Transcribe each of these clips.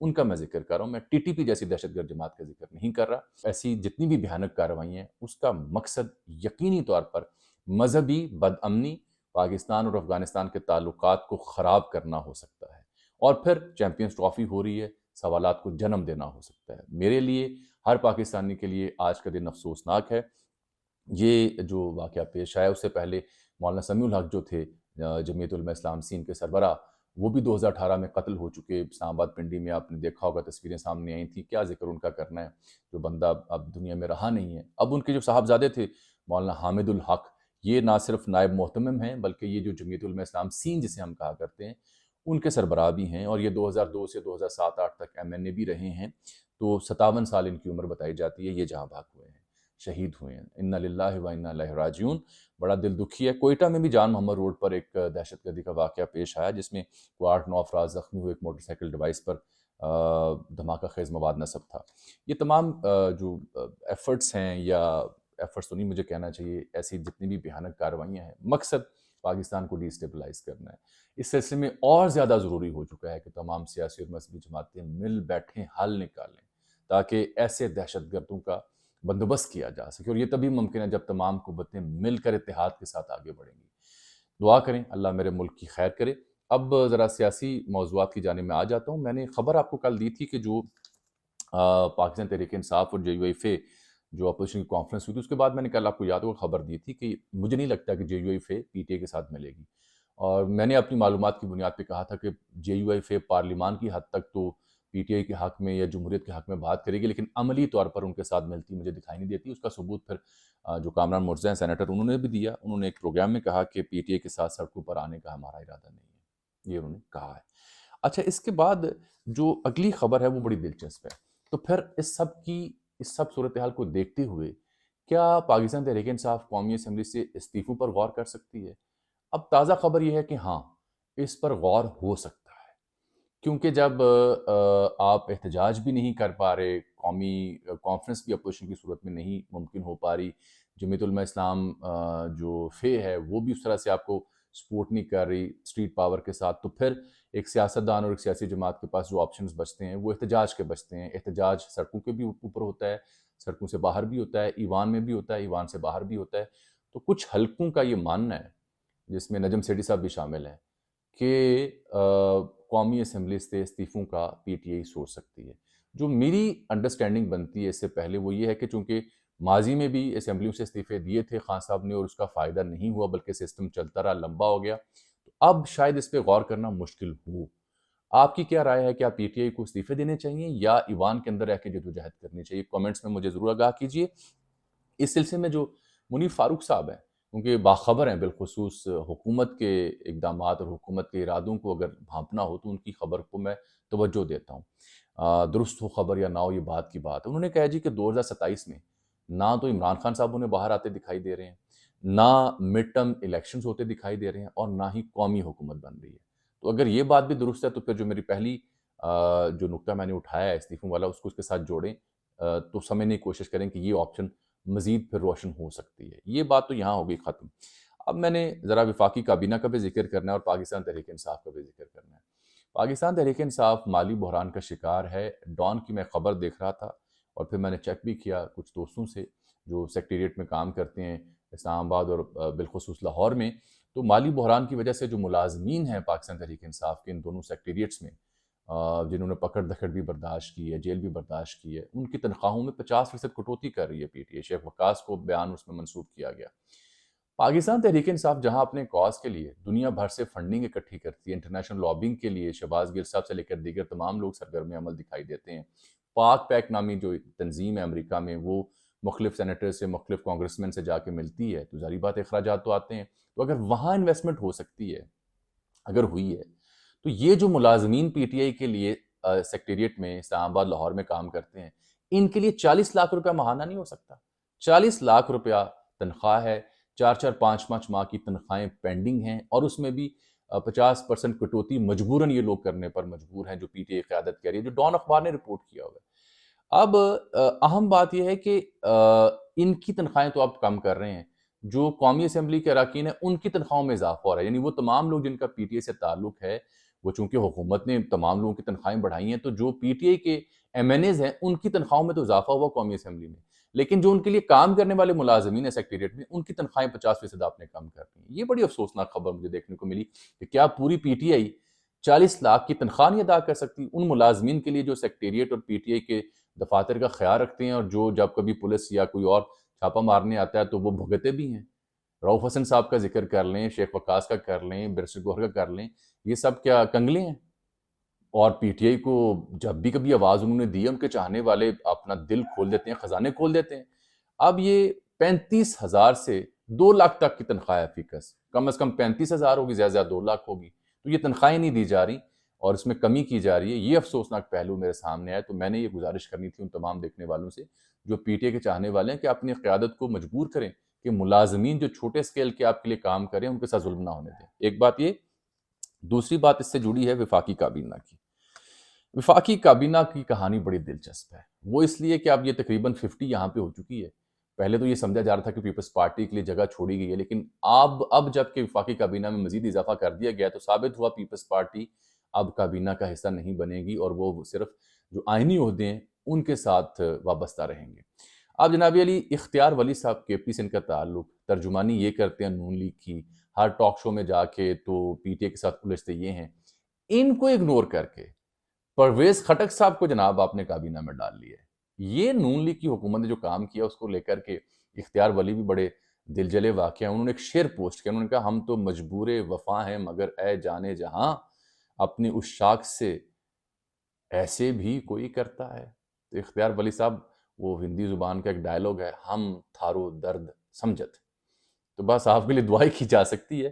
ان کا میں ذکر کر رہا ہوں. میں ٹی ٹی پی جیسی دہشت گرد جماعت کا ذکر نہیں کر رہا. ایسی جتنی بھی بھیانک کارروائیاں ہیں اس کا مقصد یقینی طور پر مذہبی بدامنی، پاکستان اور افغانستان کے تعلقات کو خراب کرنا ہو سکتا ہے، اور پھر چیمپئنز ٹرافی ہو رہی ہے، سوالات کو جنم دینا ہو سکتا ہے. میرے لیے، ہر پاکستانی کے لیے آج کا دن افسوسناک ہے. یہ جو واقعہ پیش آیا، اس سے پہلے مولانا سمیع الحق جو تھے جمعیت علماء اسلام سندھ کے سربراہ، وہ بھی 2018 میں قتل ہو چکے. اسلام آباد پنڈی میں آپ نے دیکھا ہوگا، تصویریں سامنے آئی تھیں. کیا ذکر ان کا کرنا ہے، جو بندہ اب دنیا میں رہا نہیں ہے. اب ان کے جو صاحبزادے تھے مولانا حامد الحق، یہ نہ صرف نائب محتمم ہیں بلکہ یہ جو جمعیت علماء اسلام سندھ جسے ہم کہا کرتے ہیں، ان کے سربراہ بھی ہیں، اور یہ 2002 سے 2007-8 تک MNA بھی رہے ہیں. تو 57 سال ان کی عمر بتائی جاتی ہے. یہ جہاں بھاگ ہوئے ہیں، شہید ہوئے ہیں. انا للہ و انا الیہ راجعون. بڑا دل دکھی ہے. کوئٹہ میں بھی جان محمد روڈ پر ایک دہشت گردی کا واقعہ پیش آیا، جس میں 8-9 افراد زخمی ہوئے. ایک موٹر سائیکل ڈیوائس پر دھماکہ خیز مواد نصب تھا. یہ تمام جو ایفرٹس ہیں، یا ایفرٹس تو نہیں مجھے کہنا چاہیے، ایسی جتنی بھی بھیانک کارروائیاں ہیں، مقصد پاکستان کو ڈی اسٹیبلائز کرنا ہے. اس سلسلے میں اور زیادہ ضروری ہو چکا ہے کہ تمام سیاسی اور مذہبی جماعتیں مل بیٹھیں، حل نکالیں، تاکہ ایسے دہشت گردوں کا بندوبست کیا جا سکے. اور یہ تبھی ممکن ہے جب تمام قوتیں مل کر اتحاد کے ساتھ آگے بڑھیں گی. دعا کریں اللہ میرے ملک کی خیر کرے. اب ذرا سیاسی موضوعات کی جانب میں آ جاتا ہوں. میں نے خبر آپ کو کل دی تھی کہ جو پاکستان تحریک انصاف اور JUIF جو اپوزیشن کی کانفرنس ہوئی تھی، اس کے بعد میں نے کل آپ کو یاد ہوگا خبر دی تھی کہ مجھے نہیں لگتا کہ JUIF PTI کے ساتھ ملے گی. اور میں نے اپنی معلومات کی بنیاد پہ کہا تھا کہ JUIF پارلیمان کی حد تک تو PTI کے حق میں یا جمہوریت کے حق میں بات کرے گی، لیکن عملی طور پر ان کے ساتھ ملتی مجھے دکھائی نہیں دیتی. اس کا ثبوت پھر جو کامران مرزا ہیں سینیٹر، انہوں نے بھی دیا. انہوں نے ایک پروگرام میں کہا کہ PTI کے ساتھ سڑکوں پر آنے کا ہمارا ارادہ نہیں ہے. یہ انہوں نے کہا ہے. اچھا، اس کے بعد جو اگلی خبر ہے وہ بڑی دلچسپ ہے. تو پھر اس سب صورتحال کو دیکھتے ہوئے کیا پاکستان تحریک انصاف قومی اسمبلی سے استعفوں پر غور کر سکتی ہے؟ اب تازہ خبر یہ ہے کہ ہاں، اس پر غور ہو سکتا ہے، کیونکہ جب آپ احتجاج بھی نہیں کر پا رہے، قومی کانفرنس بھی اپوزیشن کی صورت میں نہیں ممکن ہو پا رہی، جمعیت علماء اسلام جو ہے وہ بھی اس طرح سے آپ کو سپورٹ نہیں کر رہی اسٹریٹ پاور کے ساتھ، تو پھر ایک سیاستدان اور ایک سیاسی جماعت کے پاس جو آپشنز بچتے ہیں وہ احتجاج کے بچتے ہیں. احتجاج سڑکوں کے بھی اوپر ہوتا ہے، سڑکوں سے باہر بھی ہوتا ہے، ایوان میں بھی ہوتا ہے، ایوان سے باہر بھی ہوتا ہے. تو کچھ حلقوں کا یہ ماننا ہے، جس میں نجم سیٹھی صاحب بھی شامل ہیں، کہ قومی اسمبلی سے استعفوں کا PTI سوچ سکتی ہے. جو میری انڈرسٹینڈنگ بنتی ہے اس سے پہلے وہ یہ ہے کہ چونکہ ماضی میں بھی اسمبلیوں سے استعفے دیے تھے خان صاحب نے، اور اس کا فائدہ نہیں ہوا بلکہ سسٹم چلتا رہا، لمبا ہو گیا، تو اب شاید اس پہ غور کرنا مشکل ہو. آپ کی کیا رائے ہے؟ کہ آپ PTI کو استعفے دینے چاہیے یا ایوان کے اندر رہ کے جدوجہد کرنی چاہیے؟ کامنٹس میں مجھے ضرور آگاہ کیجیے. اس سلسلے میں جو منیر فاروق صاحب ہیں، کیونکہ باخبر ہیں بالخصوص حکومت کے اقدامات اور حکومت کے ارادوں کو اگر بھانپنا ہو تو ان کی خبر کو میں توجہ دیتا ہوں. درست ہو خبر یا نہ ہو، یہ بات کی بات ہے. انہوں نے کہا جی کہ 2027 میں نہ تو عمران خان صاحب انہیں باہر آتے دکھائی دے رہے ہیں، نہ مڈ ٹرم الیکشنز ہوتے دکھائی دے رہے ہیں، اور نہ ہی قومی حکومت بن رہی ہے. تو اگر یہ بات بھی درست ہے تو پھر جو میری پہلی جو نکتہ میں نے اٹھایا ہے استعفوں والا، اس کو اس کے ساتھ جوڑیں تو سمجھنے کی کوشش کریں کہ یہ آپشن مزید پھر روشن ہو سکتی ہے. یہ بات تو یہاں ہو گئی ختم. اب میں نے ذرا وفاقی کابینہ کا بھی ذکر کرنا ہے اور پاکستان تحریک انصاف کا بھی ذکر کرنا ہے. پاکستان تحریک انصاف مالی بحران کا شکار ہے. ڈان کی میں خبر دیکھ رہا تھا اور پھر میں نے چیک بھی کیا کچھ دوستوں سے جو سیکریٹریٹ میں کام کرتے ہیں اسلام آباد اور بالخصوص لاہور میں. تو مالی بحران کی وجہ سے جو ملازمین ہیں پاکستان تحریک انصاف کے ان دونوں سیکریٹریٹس میں، جنہوں نے پکڑ دکڑ بھی برداشت کی ہے، جیل بھی برداشت کی ہے، ان کی تنخواہوں میں 50% کٹوتی کر رہی ہے PTI. شیخ وقاص کو بیان اس میں منسوب کیا گیا. پاکستان تحریک انصاف جہاں اپنے کاز کے لیے دنیا بھر سے فنڈنگ اکٹھی کرتی ہے، انٹرنیشنل لابنگ کے لیے شہباز گل صاحب سے لے کر دیگر تمام لوگ سرگرم عمل دکھائی دیتے ہیں. پاک پیک نامی جو تنظیم ہے امریکہ میں، وہ مختلف سینیٹر سے، مختلف کانگریسمین سے جا کے ملتی ہے، تو ظاہری بات اخراجات تو آتے ہیں. تو اگر وہاں انویسٹمنٹ ہو سکتی ہے، اگر ہوئی ہے، تو یہ جو ملازمین PTI کے لیے سیکریٹریٹ میں اسلام آباد لاہور میں کام کرتے ہیں، ان کے لیے 40 لاکھ روپیہ ماہانہ نہیں ہو سکتا؟ 40 لاکھ روپیہ تنخواہ ہے، 4-5 ماہ کی تنخواہیں پینڈنگ ہیں، اور اس میں بھی 50% کٹوتی مجبوراً یہ لوگ کرنے پر مجبور ہیں جو PTI قیادت کر رہی ہے، جو ڈان اخبار نے رپورٹ کیا ہوا ہے. اب اہم بات یہ ہے کہ ان کی تنخواہیں تو آپ کم کر رہے ہیں، جو قومی اسمبلی کے اراکین ہیں ان کی تنخواہوں میں اضافہ ہو رہا ہے. یعنی وہ تمام لوگ جن کا PTI سے تعلق ہے وہ چونکہ حکومت نے تمام لوگوں کی تنخواہیں بڑھائی ہیں، تو جو پی ٹی آئی کے ایم این ایز ہیں ان کی تنخواہوں میں تو اضافہ ہوا قومی اسمبلی میں، لیکن جو ان کے لیے کام کرنے والے ملازمین ہیں سیکریٹریٹ میں، ان کی تنخواہیں 50% آپ نے کم کر دی ہیں۔ یہ بڑی افسوسناک خبر مجھے دیکھنے کو ملی کہ کیا پوری پی ٹی آئی 40 لاکھ کی تنخواہ نہیں ادا کر سکتی ان ملازمین کے لیے جو سیکریٹریٹ اور پی ٹی آئی کے دفاتر کا خیال رکھتے ہیں، اور جو جب کبھی پولیس یا کوئی اور چھاپا مارنے آتا ہے تو وہ بھگتے بھی ہیں۔ رؤف حسن صاحب کا ذکر کر لیں، شیخ وقاص کا کر لیں، بیرسٹر گوہر کا کر لیں، یہ سب کیا کنگلے ہیں؟ اور پی ٹی آئی کو جب بھی کبھی آواز انہوں نے دی ہے، ان کے چاہنے والے اپنا دل کھول دیتے ہیں، خزانے کھول دیتے ہیں۔ اب یہ 35,000 سے 2 لاکھ تک کی تنخواہ ہے فیکس، کم از کم 35,000 ہوگی، زیادہ زیادہ 2 لاکھ ہوگی، تو یہ تنخواہیں نہیں دی جا رہی اور اس میں کمی کی جا رہی ہے۔ یہ افسوسناک پہلو میرے سامنے آیا، تو میں نے یہ گزارش کرنی تھی ان تمام دیکھنے والوں سے جو پی ٹی آئی کے چاہنے والے ہیں کہ اپنی قیادت کو مجبور کریں کہ ملازمین جو چھوٹے اسکیل کے آپ کے لیے کام کریں ان کے ساتھ ظلم نہ ہونے دیں۔ ایک بات یہ، دوسری بات اس سے جڑی ہے وفاقی کابینہ کی۔ وفاقی کابینہ کی کہانی بڑی دلچسپ ہے، وہ اس لیے کہ اب یہ تقریباً 50 یہاں پہ ہو چکی ہے۔ پہلے تو یہ سمجھا جا رہا تھا کہ پیپلز پارٹی کے لیے جگہ چھوڑی گئی ہے، لیکن اب جب کہ وفاقی کابینہ میں مزید اضافہ کر دیا گیا تو ثابت ہوا پیپلز پارٹی اب کابینہ کا حصہ نہیں بنے گی اور وہ صرف جو آئینی عہدے ہیں ان کے ساتھ وابستہ رہیں گے۔ اب جناب علی اختیار ولی صاحب کے پی سے ان کا تعلق، ترجمانی یہ کرتے ہیں نون لیگ کی، ہر ٹاک شو میں جا کے تو پی ٹی اے کے ساتھ الجھتے یہ ہیں، ان کو اگنور کر کے پرویز خٹک صاحب کو جناب آپ نے کابینہ میں ڈال لیا ہے۔ یہ نون لیگ کی حکومت نے جو کام کیا اس کو لے کر کے اختیار ولی بھی بڑے دل جلے واقع ہیں۔ انہوں نے ایک شعر پوسٹ کیا، انہوں نے کہا ہم تو مجبور وفا ہیں مگر اے جانے جہاں اپنی اس شاخ سے ایسے بھی کوئی کرتا ہے۔ تو اختیار ولی صاحب، وہ ہندی زبان کا ایک ڈائلوگ ہے، ہم تھارو درد سمجھت، تو بس آپ کے لیے دعائیں کی جا سکتی ہے۔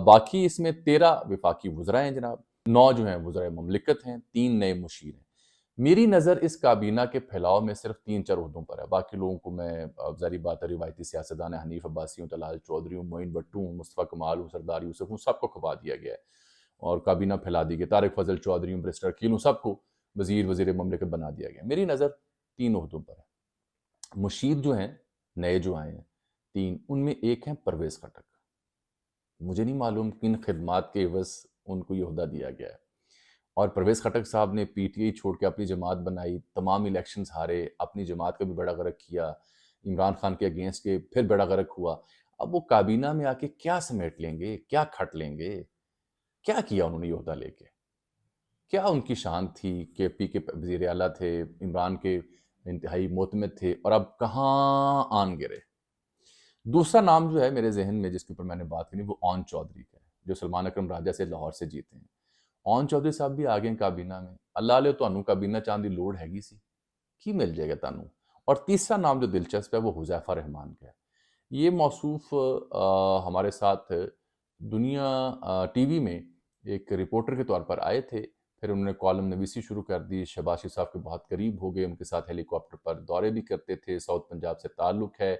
باقی اس میں 13 وفاقی وزراء ہیں جناب، 9 جو ہیں وزراء مملکت ہیں، 3 نئے مشیر ہیں۔ میری نظر اس کابینہ کے پھیلاؤ میں صرف 3-4 عہدوں پر ہے، باقی لوگوں کو میں ظاہری بات ہے روایتی سیاستدان حنیف عباسی ہوں، طلال چودھری ہوں، معین بٹو ہوں، مصطفیٰ کمال ہوں، سردار یوسف ہوں، سب کو کھپا دیا گیا ہے اور کابینہ پھیلا دی گئی، طارق فضل چودھری ہوں، برسٹر اکیل ہوں، سب کو وزیر مملکت بنا دیا گیا۔ میری نظر 3 عہدوں پر ہے۔ مشیر جو ہیں نئے جو آئے ہیں 3، ان میں ایک ہیں پرویز خٹک۔ مجھے نہیں معلوم کن خدمات کے عوض ان کو یہ عہدہ دیا گیا ہے، اور پرویز خٹک صاحب نے پی ٹی آئی چھوڑ کے اپنی جماعت بنائی، تمام الیکشنز ہارے، اپنی جماعت کا بھی بیڑا غرق کیا، عمران خان کے اگینسٹ کے پھر بیڑا غرق ہوا۔ اب وہ کابینہ میں آ کے کیا سمیٹ لیں گے، کیا کھٹ لیں گے، کیا کیا انہوں نے یہ عہدہ لے کے؟ کیا ان کی شان تھی کہ پی کے وزیر اعلیٰ تھے، عمران کے انتہائی معتمد تھے، اور اب کہاں آن گرے؟ دوسرا نام جو ہے میرے ذہن میں جس کے اوپر میں نے بات کرنی وہ اون چودھری کا ہے، جو سلمان اکرم راجہ سے لاہور سے جیتے ہیں۔ اون چودھری صاحب بھی آگے ہیں کابینہ میں، اللہ علیہ تانوں کابینہ چاند دی لوڑ ہے گی سی کی مل جائے گا تانوں۔ اور تیسرا نام جو دلچسپ ہے وہ حذیفہ رحمان کا ہے۔ یہ موصوف ہمارے ساتھ دنیا ٹی وی میں ایک رپورٹر کے طور پر آئے تھے، پھر انہوں نے کالم نویسی شروع کر دی، شہباز شریف صاحب کے بہت قریب ہو گئے، ان کے ساتھ ہیلی کاپٹر پر دورے بھی کرتے تھے، ساؤتھ پنجاب سے تعلق ہے،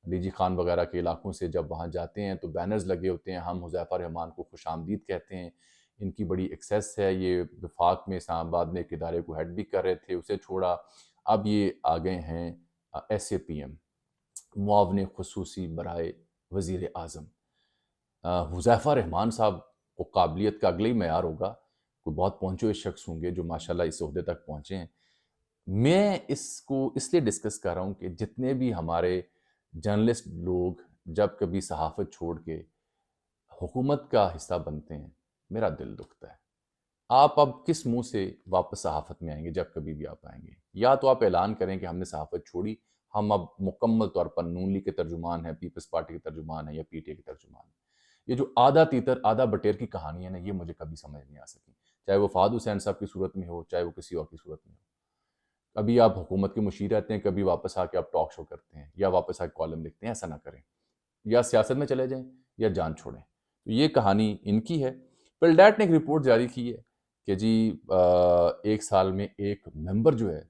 ڈی جی خان وغیرہ کے علاقوں سے جب وہاں جاتے ہیں تو بینرز لگے ہوتے ہیں، ہم حذیفہ رحمان کو خوش آمدید کہتے ہیں، ان کی بڑی ایکسیس ہے، یہ وفاق میں اسلام آباد میں ایک ادارے کو ہیڈ بھی کر رہے تھے، اسے چھوڑا، اب یہ آ گئے ہیں ایس اے پی ایم، معاون خصوصی برائے وزیر اعظم۔ حذیفہ رحمان صاحب کو قابلیت کا اگلے ہی معیار ہوگا، کوئی بہت پہنچے ہوئے شخص ہوں گے جو ماشاءاللہ اس عہدے تک پہنچے ہیں۔ میں اس کو اس لیے ڈسکس کر رہا ہوں کہ جتنے بھی ہمارے جرنلسٹ لوگ جب کبھی صحافت چھوڑ کے حکومت کا حصہ بنتے ہیں، میرا دل دکھتا ہے۔ آپ اب کس منہ سے واپس صحافت میں آئیں گے جب کبھی بھی آپ آئیں گے؟ یا تو آپ اعلان کریں کہ ہم نے صحافت چھوڑی، ہم اب مکمل طور پر نون لیگ کے ترجمان ہیں، پیپلز پارٹی کے ترجمان ہیں یا پی ٹی اے کے ترجمان ہیں۔ یہ جو آدھا تیتر آدھا بٹیر کی کہانی ہے نا، یہ مجھے کبھی سمجھ نہیں آ سکی، چاہے وہ فہد حسین صاحب کی صورت میں ہو، چاہے وہ کسی اور کی صورت میں ہو۔ کبھی آپ حکومت کے مشیر رہتے ہیں، کبھی واپس آ کے آپ ٹاک شو کرتے ہیں یا واپس آ کے کالم لکھتے ہیں، ایسا نہ کریں، یا سیاست میں چلے جائیں یا جان چھوڑیں۔ تو یہ کہانی ان کی ہے۔ پلڈیٹ نے ایک رپورٹ جاری کی ہے کہ جی 1 سال میں ایک ممبر جو ہے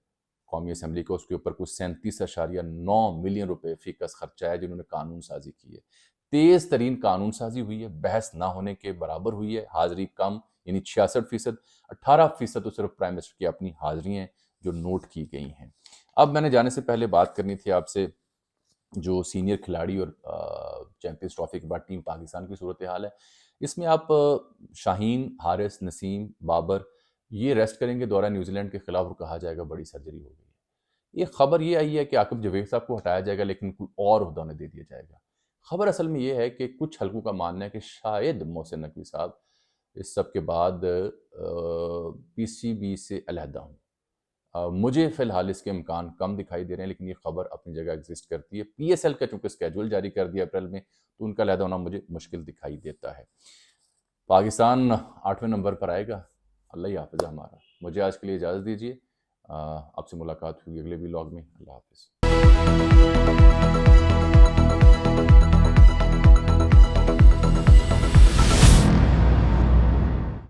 قومی اسمبلی کا، اس کے اوپر کچھ 37.9 ملین روپے فی کس خرچہ ہے جنہوں نے قانون سازی کی ہے۔ تیز ترین قانون سازی ہوئی ہے، بحث نہ ہونے کے برابر ہوئی ہے، حاضری کم یعنی 66%، 18% تو صرف پرائم منسٹر کی اپنی حاضری ہیں جو نوٹ کی گئی ہیں۔ اب میں نے جانے سے پہلے بات کرنی تھی آپ سے جو سینئر کھلاڑی اور چیمپئنز ٹرافی کے بعد ٹیم پاکستان کی صورتحال ہے۔ اس میں آپ شاہین، حارث، نسیم، بابر یہ ریسٹ کریں گے دورہ نیوزی لینڈ کے خلاف، اور کہا جائے گا بڑی سرجری ہو گئی ہے۔ یہ خبر یہ آئی ہے کہ عاقب جویل صاحب کو ہٹایا جائے گا لیکن کوئی اور عہدہ انہیں دے دیا جائے گا۔ خبر اصل میں یہ ہے کہ کچھ حلقوں کا ماننا ہے کہ شاید محسن نقوی صاحب اس سب کے بعد پی سی بی سے علیحدہ ہوں۔ مجھے فی الحال اس کے امکان کم دکھائی دے رہے ہیں، لیکن یہ خبر اپنی جگہ ایگزسٹ کرتی ہے۔ پی ایس ایل کا چونکہ اسکیجول جاری کر دیا اپریل میں، تو ان کا علیحدہ ہونا مجھے مشکل دکھائی دیتا ہے۔ پاکستان 8ویں نمبر پر آئے گا، اللہ ہی حافظ ہمارا۔ مجھے آج کے لیے اجازت دیجیے، آپ سے ملاقات ہوگی اگلے ولاگ میں۔ اللہ حافظ۔